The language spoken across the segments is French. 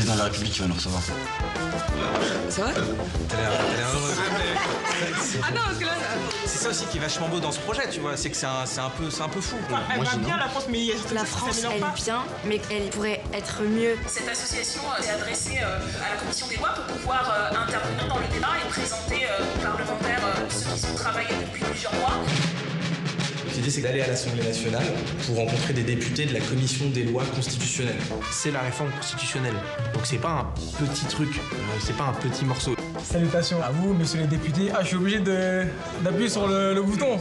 président de la République qui va nous recevoir. C'est vrai? Ah non, parce que là... C'est ça aussi qui est vachement beau dans ce projet, tu vois, c'est que c'est un peu fou. Elle va bien, la France, mais la France, elle est bien, mais elle pourrait être mieux. Cette association s'est adressée à la commission des lois pour pouvoir intervenir dans le débat et présenter aux parlementaires ceux qui ont travaillé depuis plusieurs mois. L'idée, c'est d'aller à l'Assemblée nationale pour rencontrer des députés de la commission des lois constitutionnelles. C'est la réforme constitutionnelle, donc c'est pas un petit truc, c'est pas un petit morceau. Salutations à vous, messieurs les députés. Ah, je suis obligé d'appuyer sur le bouton.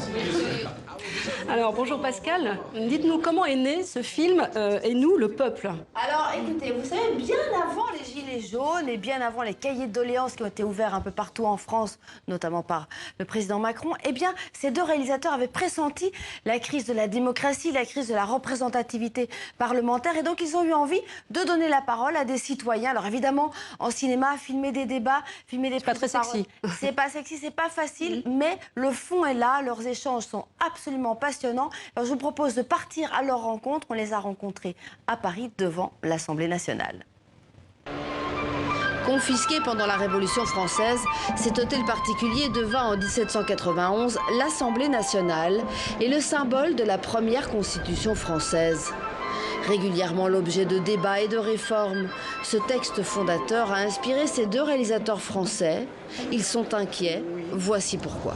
Alors, bonjour Pascal. Dites-nous comment est né ce film Et nous, le peuple. Alors, écoutez, vous savez, bien avant les Gilets jaunes et bien avant les cahiers de doléances qui ont été ouverts un peu partout en France, notamment par le président Macron, eh bien, ces deux réalisateurs avaient pressenti la crise de la démocratie, la crise de la représentativité parlementaire. Et donc, ils ont eu envie de donner la parole à des citoyens. Alors, évidemment, en cinéma, filmer des débats, filmer des... C'est pas très sexy. C'est pas sexy, c'est pas facile, mais le fond est là. Leurs échanges sont absolument passionnants. Alors, je vous propose de partir à leur rencontre. On les a rencontrés à Paris devant l'Assemblée nationale. Confisqué pendant la Révolution française, cet hôtel particulier devint en 1791 l'Assemblée nationale et le symbole de la première Constitution française. Régulièrement l'objet de débats et de réformes, ce texte fondateur a inspiré ces deux réalisateurs français. Ils sont inquiets, voici pourquoi.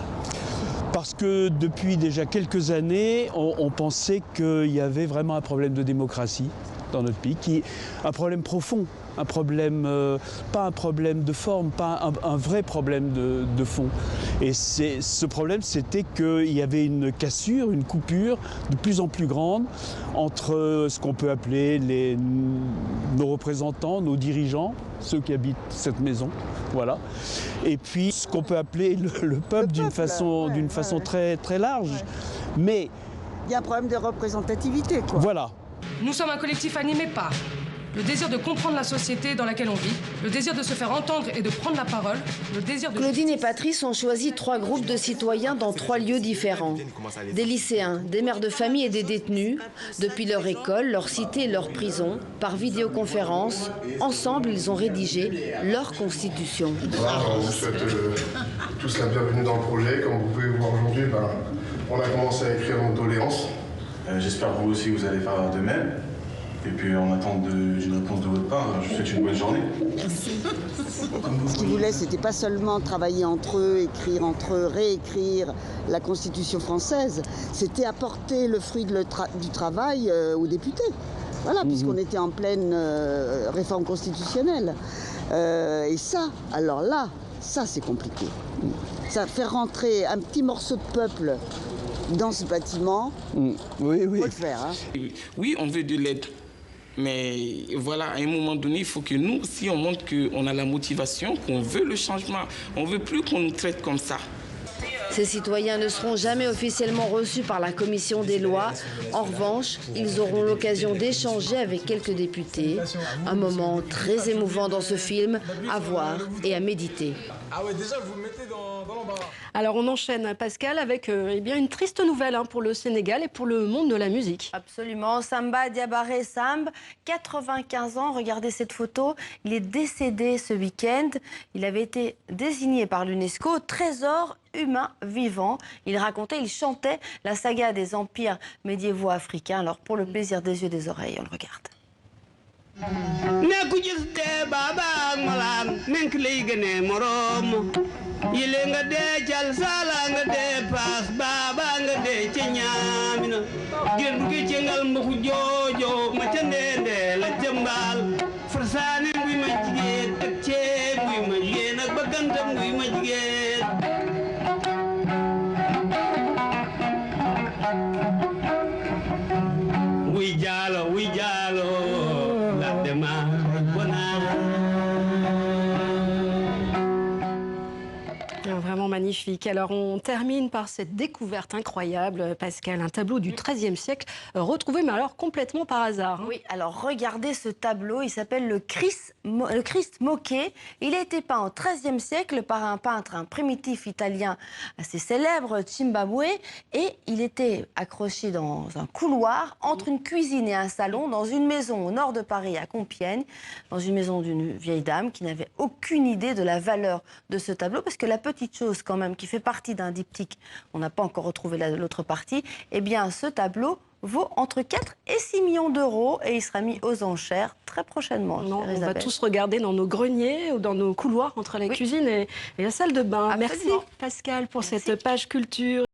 Parce que depuis déjà quelques années, on pensait qu'il y avait vraiment un problème de démocratie dans notre pays, un problème profond, un problème, pas un problème de forme, pas un vrai problème de fond. Et ce problème, c'était qu'il y avait une cassure, une coupure de plus en plus grande entre ce qu'on peut appeler nos représentants, nos dirigeants, ceux qui habitent cette maison, voilà, et puis ce qu'on peut appeler le peuple d'une façon très, très large. Mais il y a un problème de représentativité, quoi. Voilà. Nous sommes un collectif animé par le désir de comprendre la société dans laquelle on vit, le désir de se faire entendre et de prendre la parole, le désir de... Claudine et Patrice ont choisi 3 groupes de citoyens dans 3 lieux différents. Des lycéens, des mères de famille et des détenus. Depuis leur école, leur cité et leur prison, par vidéoconférence, ensemble, ils ont rédigé leur constitution. Voilà, on vous souhaite tous la bienvenue dans le projet. Comme vous pouvez voir aujourd'hui, on a commencé à écrire nos doléances. J'espère que vous aussi, vous allez faire de même. Et puis en attendant d'une réponse de votre part, je vous souhaite une bonne journée. Merci. Ce qu'ils voulaient, c'était pas seulement travailler entre eux, écrire entre eux, réécrire la Constitution française, c'était apporter le fruit du travail aux députés. Voilà, puisqu'on était en pleine réforme constitutionnelle. Et ça, alors là, ça c'est compliqué. Ça faire rentrer un petit morceau de peuple dans ce bâtiment, oui, oui. Faut le faire. Hein. Oui, on veut de l'aide. Mais voilà, à un moment donné, il faut que nous aussi, on montre qu'on a la motivation, qu'on veut le changement. On ne veut plus qu'on nous traite comme ça. Ces citoyens ne seront jamais officiellement reçus par la commission des lois. En revanche, ils auront l'occasion d'échanger avec quelques députés. Un moment très émouvant dans ce film, à voir et à méditer. Ah ouais, déjà, vous me mettez dans l'embarras. Alors, on enchaîne, Pascal, avec eh bien, une triste nouvelle pour le Sénégal et pour le monde de la musique. Absolument. Samba Diabaré Samb, 95 ans. Regardez cette photo. Il est décédé ce week-end. Il avait été désigné par l'UNESCO trésor humain vivant. Il racontait, il chantait la saga des empires médiévaux africains. Alors, pour le plaisir des yeux et des oreilles, on le regarde. Yilenga de jal sala nga de pas baba nga de cenyamina gendu ke cengal mbuku jojo ma tendende la jambal forsane buy ma jigen ak ce buy ma jigen ak bagantam buy ma jigen wi jalo la dema Vraiment magnifique. Alors on termine par cette découverte incroyable, Pascal, un tableau du XIIIe siècle retrouvé, mais alors complètement par hasard. Oui, alors regardez ce tableau, il s'appelle le Christ moqué. Il a été peint au XIIIe siècle par un peintre, un primitif italien assez célèbre, Cimabue, et il était accroché dans un couloir entre une cuisine et un salon dans une maison au nord de Paris, à Compiègne, dans une maison d'une vieille dame qui n'avait aucune idée de la valeur de ce tableau, parce que la petite chose quand même qui fait partie d'un diptyque, on n'a pas encore retrouvé l'autre partie, eh bien ce tableau vaut entre 4 et 6 millions d'euros et il sera mis aux enchères très prochainement. Non, on va tous regarder dans nos greniers ou dans nos couloirs entre la cuisine et la salle de bain. Absolument. Merci Pascal pour cette page culture.